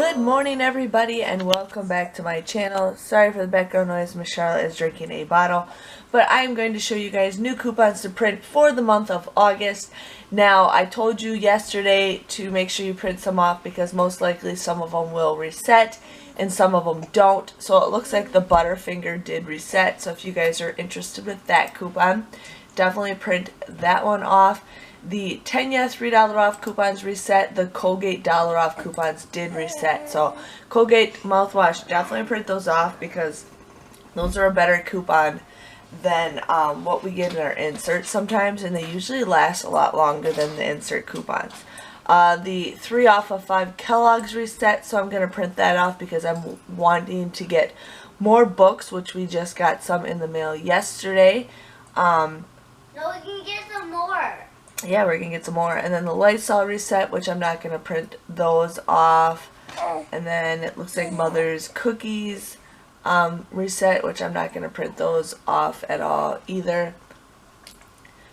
Good morning, everybody, and welcome back to my channel. Sorry for the background noise. Miss Charlotte is drinking a bottle, but I am going to show you guys new coupons to print for the month of August. Now, I told you yesterday to make sure you print some off because most likely some of them will reset and some of them don't. So it looks like the Butterfinger did reset. So if you guys are interested with that coupon, definitely print that one off. The 10 yes $3 off coupons reset. The Colgate $1 off coupons did reset. So Colgate mouthwash, definitely print those off because those are a better coupon than what we get in our inserts sometimes, and they usually last a lot longer than the insert coupons. The 3 off of 5 Kellogg's reset, so I'm going to print that off because I'm wanting to get more books, which we just got some in the mail yesterday. No, we can get some more. Yeah, we're going to get some more. And then the Lysol reset, which I'm not going to print those off. And then it looks like Mother's Cookies reset, which I'm not going to print those off at all either.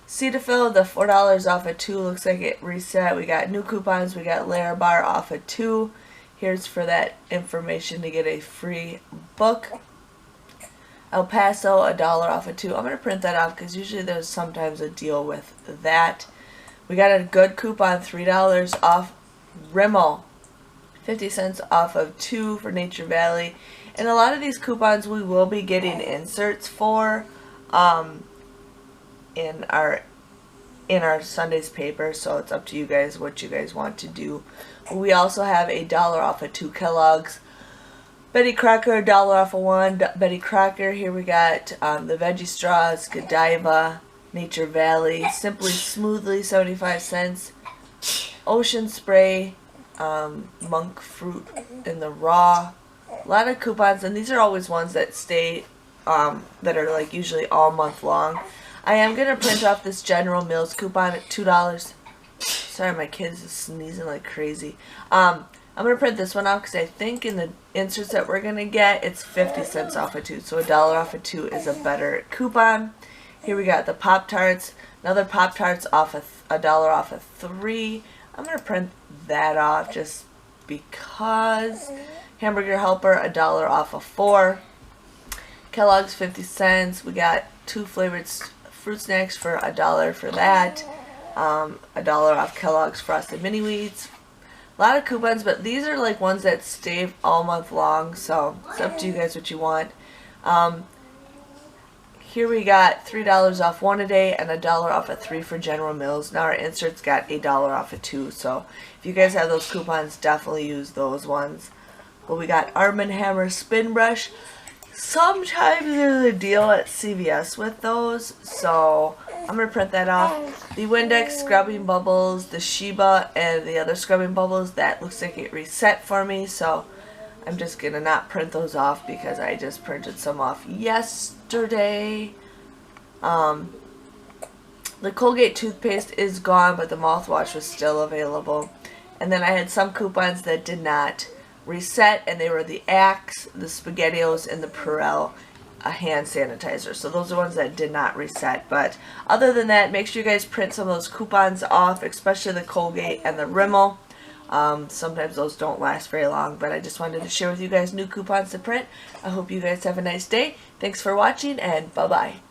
Cetaphil, the $4 off of 2, looks like it reset. We got new coupons. We got Layer Bar off of 2. Here's for that information to get a free book. El Paso, $1 off of 2. I'm going to print that off because usually there's sometimes a deal with that. We got a good coupon, $3 off Rimmel, 50 cents off of 2 for Nature Valley. And a lot of these coupons we will be getting inserts for in our Sunday's paper, so it's up to you guys what you guys want to do. We also have a $1 off of 2 Kellogg's. Betty Crocker, $1 off of 1 Betty Crocker. Here we got the Veggie Straws, Godiva, Nature Valley, Simply Smoothly, 75 cents. Ocean Spray, Monk Fruit in the Raw. A lot of coupons, and these are always ones that stay, that are like usually all month long. I am going to print off this General Mills coupon at $2. Sorry, my kids is sneezing like crazy. I'm going to print this one off because I think in the inserts that we're going to get, it's 50 cents off of 2. So $1 off of 2 is a better coupon. Here we got the Pop-Tarts. Another Pop-Tarts off of $1 off of 3. I'm going to print that off just because. Hamburger Helper, $1 off of 4. Kellogg's, 50 cents. We got 2 flavored fruit snacks for $1 for that. $1 off Kellogg's Frosted Mini Wheats. A lot of coupons, but these are like ones that stay all month long, so it's up to you guys what you want. Here we got $3 off 1 a day and $1 off of 3 for General Mills. Now our inserts got $1 off of 2, so if you guys have those coupons, definitely use those ones. But we got Arm & Hammer Spin Brush. Sometimes there's a deal at CVS with those, so I'm going to print that off. The Windex Scrubbing Bubbles, the Sheba, and the other Scrubbing Bubbles, that looks like it reset for me, so I'm just going to not print those off because I just printed some off yesterday. The Colgate toothpaste is gone, but the mouthwash was still available. And then I had some coupons that did not reset, and they were the Axe, the SpaghettiOs, and the Purell hand sanitizer. So those are ones that did not reset. But other than that, make sure you guys print some of those coupons off, especially the Colgate and the Rimmel. Sometimes those don't last very long, but I just wanted to share with you guys new coupons to print. I hope you guys have a nice day. Thanks for watching, and bye-bye.